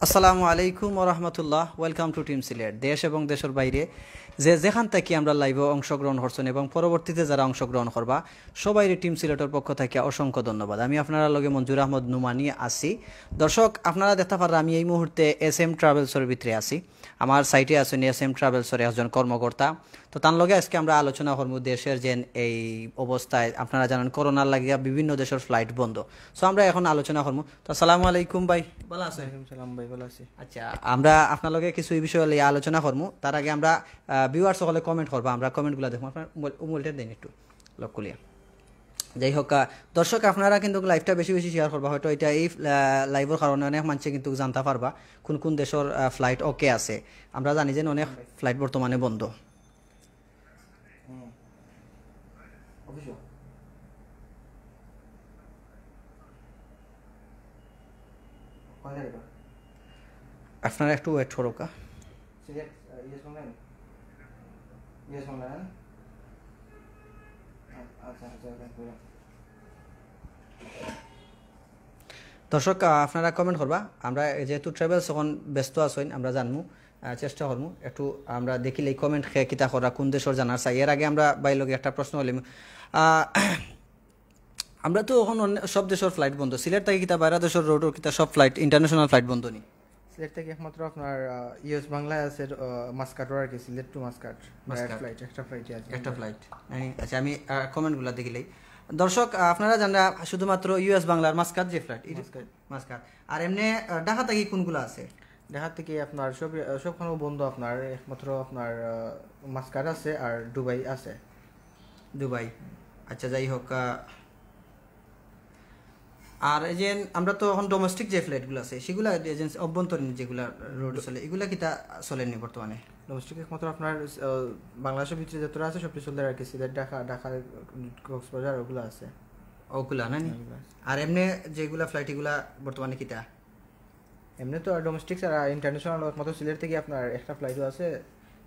আসসালামু আলাইকুম ওরহমতুল্লাহ। Welcome to team Sylhet. দেশ এবং দেশের বাইরে যেখান থেকে আমরা লাইভে অংশগ্রহণ করছেন এবং পরবর্তীতে যারা অংশগ্রহণ করবা সবাই টিম সিলেটের পক্ষ থেকে অসংখ্য ধন্যবাদ। আমি আপনারা লগে মঞ্জুর আহমদ নুমানি আছি। দর্শক, আপনারা দেখতে পারেন আমি এই মুহূর্তে SM ট্রাভেলসের ভিতরে আছি। আমার সাইটে আছেন SM ট্রাভেলসের একজন কর্মকর্তা। তো তার লগে আজকে আমরা আলোচনা করব দেশের যে এই অবস্থায় আপনারা জানেন করোনার লাগিয়া বিভিন্ন দেশের ফ্লাইট বন্ধ। সো আমরা এখন আলোচনা করব। তো আসসালামু আলাইকুম ভাই, ভালো আছেন? সালাম ভাই, ভালো আছি। আচ্ছা, আমরা আপনার লগে কিছু এই বিষয়ে নিয়ে আলোচনা করবো। তার আগে আমরা ভিউয়ার্স সকলে কমেন্ট করবো, আমরা কমেন্টগুলো দেখবো। আপনার মোবাইলটা দিন একটু লক করিয়া। যাই হোক দর্শক, আপনারা কিন্তু লাইভটা বেশি বেশি শেয়ার করবা। হয়তো এটা এই লাইভের কারণে অনেক মানুষে কিন্তু জানতে পারবা কোন কোন দেশের ফ্লাইট ওকে আছে। আমরা জানি যে অনেক ফ্লাইট বর্তমানে বন্ধ। আপনারা একটু ওয়েট করো কা। দর্শক, আপনারা কমেন্ট করবা। আমরা যেহেতু ট্রাভেলস এখন ব্যস্ত আছেন, আমরা জানবো, চেষ্টা করবো একটু আমরা দেখিলে কমেন্ট খেয়ে কিতা করা কোন দেশের জানার চাই। এর আগে আমরা বাইরে একটা প্রশ্ন হলাম, আমরা তো এখন সব দেশের ফ্লাইট বন্ধ। সিলেট থেকে কিতা বাইরে দেশের রোডের কিতা সব ফ্লাইট ইন্টারন্যাশনাল ফ্লাইট বন্ধ নি? সিলেট থেকে একমাত্র আপনার ইউএস বাংলায় আছে মাসকাট আর কি, সিলেট টু মাসকাট ফ্লাইট, একটা ফ্লাইটই আছে, একটা ফ্লাইট। আচ্ছা, আমি কমেন্টগুলো দেখিলেই দর্শক আপনারা জানা শুধুমাত্র ইউএস বাংলার মাসকাট যে ফ্লাইট মাসকাট। আর এমনি ঢাকা থেকে কোনগুলো আছে? ঢাকা থেকে আপনার সবখানে বন্ধ। আপনার একমাত্র আপনার মাসকাট আছে আর দুবাই আছে। দুবাই, আচ্ছা যাই হোক। আর এই যে আমরা তো এখন ডোমেস্টিক যে ফ্লাইটগুলো আছে সেগুলো এজেন্সি অভ্যন্তরীণ যেগুলো রোড চলে এগুলা কিতা চলেনি বর্তমানে? ডোমেস্টিক একমাত্র আপনার বাংলাদেশের ভিতরে যতটা আছে সবটি চলতে আর কি, সিলেট, ঢাকা কক্সবাজার ওগুলো আছে, ওগুলা না? আর এমনি যেগুলা ফ্লাইট এগুলা বর্তমানে কিতা? এমনি তো ডোমেস্টিক আর ইন্টারন্যাশনাল একমাত্র সিলেট থেকে আপনার একটা ফ্লাইটও আছে,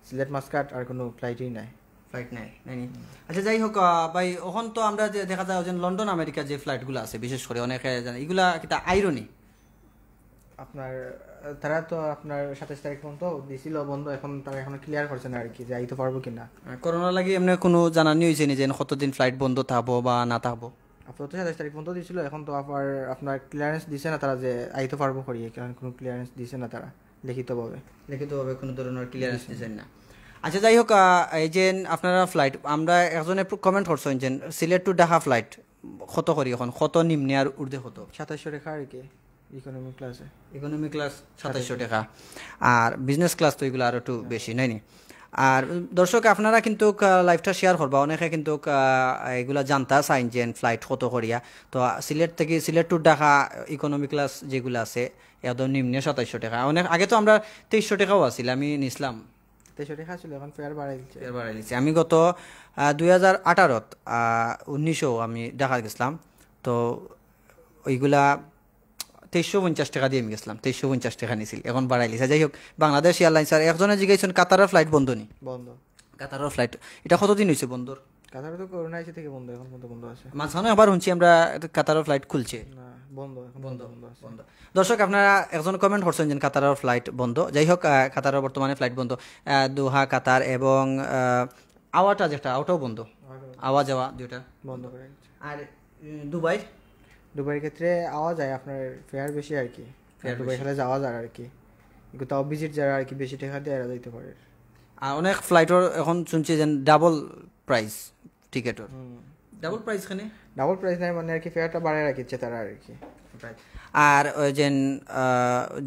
সিলেট মাসকাট, আর কোনো ফ্লাইটই নাই, ফ্লাইট নাই। আচ্ছা যাই হোক ভাই, এখন তো আমরা যে দেখা যায় যে লন্ডন আমেরিকার যে ফ্লাইটগুলো আছে বিশেষ করে অনেকে জানে এগুলা কিতা আইরনি আপনার তারা তো আপনার 27 তারিখ পর্যন্ত দিছিল বন্ধ, এখন তারা এখন ক্লিয়ার করছে না আর কি যে আইতে পারবো কিনা। করোনা লাগে এমনি কোনো জানানি হয়েছে নি যে কতদিন ফ্লাইট বন্ধ থাকবো বা না থাকবো? আপনার তো 27 তারিখ পর্যন্ত দিছিল, এখন তো আবার আপনার ক্লিয়ারেন্স দিছে না তারা যে আইতে পারবো করিয়ে, কারণ কোনো ক্লিয়ারেন্স দিছে না তারা লিখিতভাবে কোনো ধরনের ক্লিয়ারেন্স দিচ্ছেন না। আচ্ছা যাই হোক, এই যে আপনারা ফ্লাইট, আমরা একজনে কমেন্ট করছেন যে সিলেট টু ঢাকা ফ্লাইট কত করি এখন, কত নিম্নে আর ঊর্ধ্বে কত? 2700 টাকা আর কি ইকোনমি ক্লাস 2700 টাকা। আর বিজনেস ক্লাস তো এগুলো আরো একটু বেশি নাইনি? আর দর্শক আপনারা কিন্তু লাইভটা শেয়ার করবা, অনেকে কিন্তু এগুলা জানতা চাইন যে ফ্লাইট কত করিয়া। তো Sylhet to Dhaka economy class যেগুলো আছে একদম নিম্নে 2700 টাকা। অনেক আগে তো আমরা 2300 টাকাও আছিল, আমি নিছিলাম 2300 টাকা ছিল, এখন ফেয়ার বাড়াই দিচ্ছে। আমি গত 2018 19 আমি ঢাকা গেছিলাম, তো ওইগুলা 2350 টাকা দিয়ে আমি গেছিলাম, 2350 টাকা নিছিল, এখন বাড়াই লিছে। যাই হোক, বাংলাদেশ এয়ারলাইন্স আর একজনে জিজ্ঞাসেন কাতারের ফ্লাইট বন্ধ নি? কাতারের ফ্লাইট এটা কতদিন হয়েছে বন্ধর? কাতারে তো করোনা এসে থেকে বন্ধ, এখন পর্যন্ত বন্ধ আছে। মাঝখানে আবার শুনছি আমরা কাতারের ফ্লাইট খুলছে, বন্ধ। দর্শক আপনারা একজন কমেন্ট করছেন যে কাতারের ফ্লাইট বন্ধ। যাই হোক, কাতারের বর্তমানে ফ্লাইট বন্ধ, দোহা কাতার এবং আওয়াটা যেটা ওটাও বন্ধ, আওয়া যাওয়া দুইটা বন্ধ করে। আর দুবাইয়ের ক্ষেত্রে আওয়া যায়, আপনার ফেয়ার বেশি আর কি, দুবাই খেলে যাওয়া যায় আর কি, তাও ভিজিট যারা আর কি বেশি টাকা দিয়ে এরা যাইতে পারে। আর অনেক ফ্লাইটের এখন শুনছি যে ডাবল প্রাইস টিকেটের, ডাবল প্রাইস নাই মানে আর কি, ফেয়ারটা বাড়ায় রাখিচ্ছে তারা আর কি। আর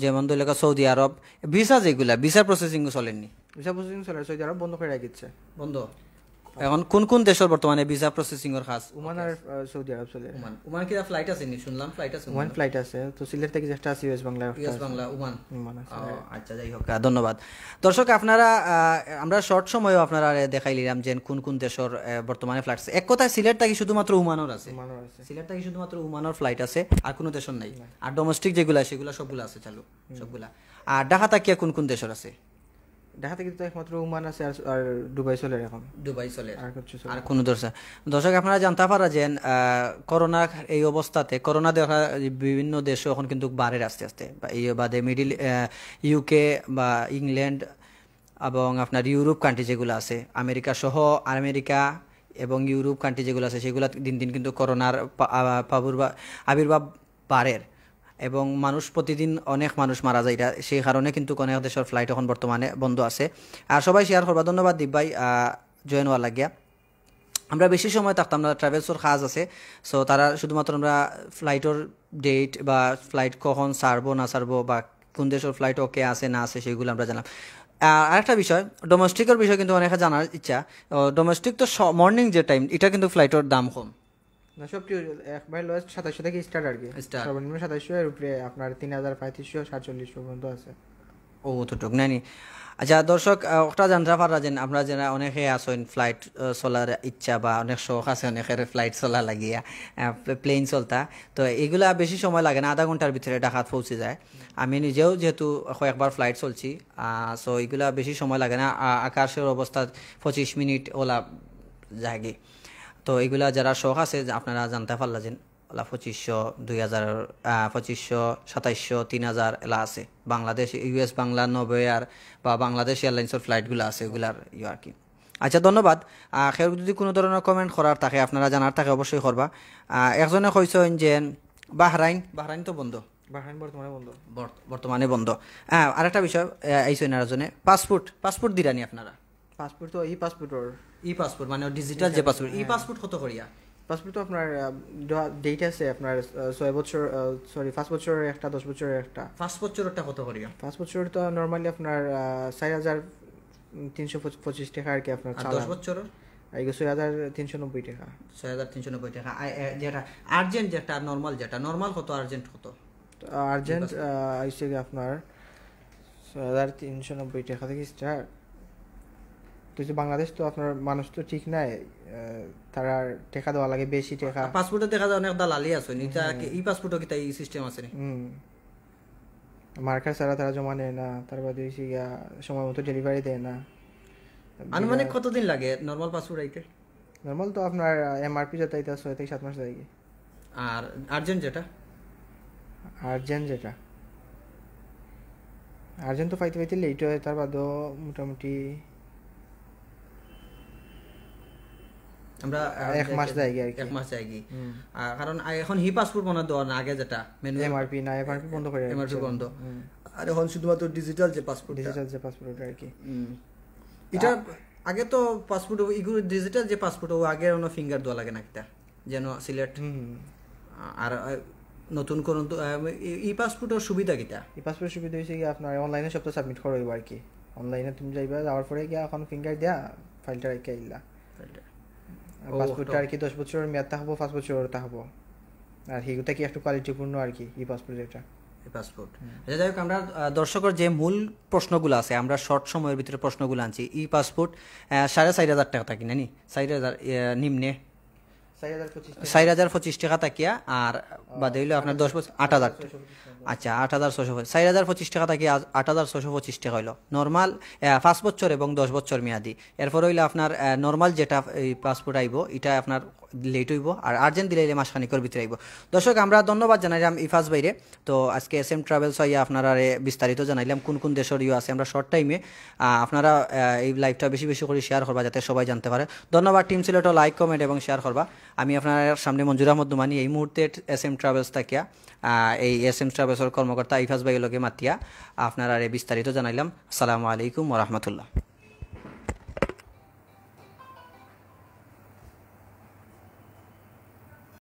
যেমন ধরলে সৌদি আরব ভিসা যেগুলা ভিসা প্রসেসিং চলেনি, সৌদি আরব বন্ধ করে রাখিচ্ছে, বন্ধ। এখন কোন কোন দেশের বর্তমানে ভিসা প্রসেসিং এর কাজ? ওমান আর সৌদি আরব চলে। ওমান কি ফ্লাইট আছে নি? শুনলাম ফ্লাইট আছে, ওমান ফ্লাইট আছে। তো সিলেট থেকে যেটা আছে ইউএস বাংলা ওমান আছে। আচ্ছা যাই হোক, ধন্যবাদ। দর্শক আপনারা আমরা শর্ট সময়ও আপনারা দেখাইলাম যে কোন কোন দেশের বর্তমানে ফ্লাইট আছে। এক কথায় সিলেট থেকে শুধুমাত্র ওমানের আছে, সিলেট থেকে শুধুমাত্র ওমানের ফ্লাইট আছে, আর কোনো দেশের নাই। আর ডোমেস্টিক যেগুলা সেগুলা সবগুলা আছে চালু, সবগুলা। আর ঢাকা থেকে কোন কোন দেশের আছে? ঢাকা থেকে তো একমাত্র ওমান আছে আর দুবাই চলে এখন, দুবাই চলে আর কিছু চলে আর কোনো দর্শক আপনারা জানতে পারা যে করোনা এই অবস্থাতে করোনা দেখা বিভিন্ন দেশে এখন কিন্তু বাড়ে আস্তে আস্তে বা এই বাদে মিডিল ইউকে বা ইংল্যান্ড এবং আপনার ইউরোপ কান্ট্রি যেগুলো আছে আমেরিকা সহ আমেরিকা এবং ইউরোপ কান্ট্রি যেগুলো আছে সেগুলো দিন দিন কিন্তু করোনার আবির্ভাব বাড়ের এবং মানুষ প্রতিদিন অনেক মানুষ মারা যায় এটা সেই কারণে কিন্তু অনেক দেশের ফ্লাইট এখন বর্তমানে বন্ধ আছে। আর সবাই শেয়ার করবা। ধন্যবাদ দীপ ভাই জয়েন হওয়ার লাগিয়া। আমরা বেশি সময় থাকতাম না, ট্রাভেলসের কাজ আছে, সো তারা শুধুমাত্র আমরা ফ্লাইটের ডেট বা ফ্লাইট কখন ছাড়বো না ছাড়বো বা কোন দেশের ফ্লাইট ওকে আছে না আছে সেগুলো আমরা জানলাম। আরেকটা বিষয় ডোমেস্টিকের বিষয় কিন্তু অনেকে জানার ইচ্ছা, ডোমেস্টিক তো মর্নিং যে টাইম এটা কিন্তু ফ্লাইটের দাম কম না, সবটি একবার লয়েস্ট 2700 থেকে স্টার্ট আর কি, সর্বনিম্ন 2700 এর উপরে আপনার 3000 3500 4700 পর্যন্ত আছে। ও অতটুক নানি। আচ্ছা দর্শক ওটা জানতে পারা যে আমরা যারা অনেকে আসেন ফ্লাইট চলার ইচ্ছা বা অনেক শখ আছে অনেকের ফ্লাইট চলা লাগিয়া প্লেন চলতা, তো এগুলা বেশি সময় লাগে না, আধা ঘন্টার ভিতরে ঢাকাত পৌঁছে যায়। আমি নিজেও যেহেতু কয়েকবার ফ্লাইট চলছি, সো এগুলা বেশি সময় লাগে না, আকাশের অবস্থা 25 মিনিট ওলা জায়গে। তো এগুলা যারা শখ আছে আপনারা জানতে পারলেন 2500 2000 2500 2700 3000 এলা আছে। বাংলাদেশ ইউএস বাংলা 90 আর বা বাংলাদেশ এয়ারলাইন্সের ফ্লাইটগুলো আছে এগুলার আর কি। আচ্ছা ধন্যবাদ। কেউ যদি কোনো ধরনের কমেন্ট করার থাকে আপনারা জানার থাকে অবশ্যই করবা। একজনে কইছেন যে বাহরাইন তো বন্ধ, বাহরাইন বর্তমানে বন্ধ। আরেকটা বিষয় এইছেন আরেকজনে পাসপোর্ট দিরানি আপনারা? পাসপোর্ট তো ই পাসপোর্ট মানে ডিজিটাল যে পাসপোর্ট, পাসপোর্ট কত করিয়া? পাসপোর্ট তো আপনার ডেট আছে আপনার 6 বছর, সরি 5 বছরের একটা 10 বছরের একটা। 5 বছরেরটা কত করিয়া? 5 বছর তো নরমালি আপনার 4325 টাকা আর কি আপনার। 10 বছরের এই 6390 টাকা। 6390 টাকা। যেটা আর্জেন্ট যেটা নরমাল কত, আর্জেন্ট কত? আর্জেন্ট আইসে আপনার 6390 টাকা থেকে স্টার্ট। তো বাংলাদেশ তো আপনার মানুষ তো ঠিক নাই, তারা টাকা দেওয়া লাগে বেশি টাকা। পাসপোর্টে দেখা যায় অনেক দালালি আছে, এটা কি ই পাসপোর্টও কি তাই সিস্টেম আছে নি? মার্কার ছাড়া তারা জমা নেয় না, তারপর দিয়েছি সময় মতো ডেলিভারি দেয় না। আনুমানিক কতদিন লাগে নরমাল পাসপোর্ট আইতে? নরমাল তো আপনার এমআরপি যেটা 6 থেকে 7 মাস লাগে। আর আর্জেন্ট তো পাইতে লেট হয়, তার বাদও মোটামুটি আমরা 1 মাস যায় আর কি। 1 মাস যায় কি, কারণ এখন হি পাসপোর্ট বানা দেওয়া না, আগে যেটা এমআরপি বন্ধ করে, এমআরপি বন্ধ, আর এখন শুধুমাত্র ডিজিটাল যে পাসপোর্ট আর কি। এটা আগে তো পাসপোর্ট ইগুলো ডিজিটাল যে পাসপোর্ট ও আগে অন্য ফিঙ্গার দেওয়া লাগে না কিটা যেন সিলেক্ট। আর নতুন কোন ই পাসপোর্টের সুবিধা কিটা? ই পাসপোর্টের সুবিধা হইছে কি আপনার অনলাইনে সবটা সাবমিট করা হইব আর কি। অনলাইনে তুমি যাইবা, যাওয়ার পরে গিয়া এখন ফিঙ্গার দিয়া ফাইলটা রেখে আইলা। পাসপোর্টটা আর কি 10 বছরের মেয়াদ থাকবো, 5 বছরের থাকবো, আর হিগুটা কি একটু কোয়ালিটিপূর্ণ আর কি ই পাসপোর্ট যেটা। পাসপোর্ট যাই হোক, আমরা দর্শকের যে মূল প্রশ্নগুলো আছে আমরা শর্ট সময়ের ভিতরে প্রশ্নগুলো আনছি। ই পাসপোর্ট 4500 টাকা থাকি নানি, 4000 নিম্নে 4025 টাকা তাকিয়া, আর বাদে হইলো আপনার 10 বছর 8000। আচ্ছা 8625, 4025 টাকা তাকিয়া 8625 টাকা হইলো নর্মাল 5 বছর এবং 10 বছর মেয়াদি। এরপর হইলো আপনার নর্মাল যেটা এই পাসপোর্ট আইব এটা আপনার লেট হইব, আর আর্জেন্ট দিলে মাসখানিকর ভিতরে আইব। দর্শক আমরা ধন্যবাদ জানাইলাম ইফাজ বাইরে। তো আজকে এস এম ট্রাভেলস হইয়া আপনারা বিস্তারিত জানাইলাম কোন দেশের আছে। আমরা শর্ট টাইমে আপনারা এই লাইভটা বেশি বেশি করে শেয়ার করবা যাতে সবাই জানতে পারে। ধন্যবাদ টিম সিলেটও লাইক কমেন্ট এবং শেয়ার করবা। আমি আপনার সামনে মঞ্জুর আহমদ দুমানি এই মুহূর্তে এস এম ট্রাভেলস থাকিয়া এই এস এম ট্রাভেলসের কর্মকর্তা ইফাজ ভাইয়ের লগে মাতিয়া আপনারা বিস্তারিত জানাইলাম। আসসালামু আলাইকুম ওয়া রাহমাতুল্লাহ।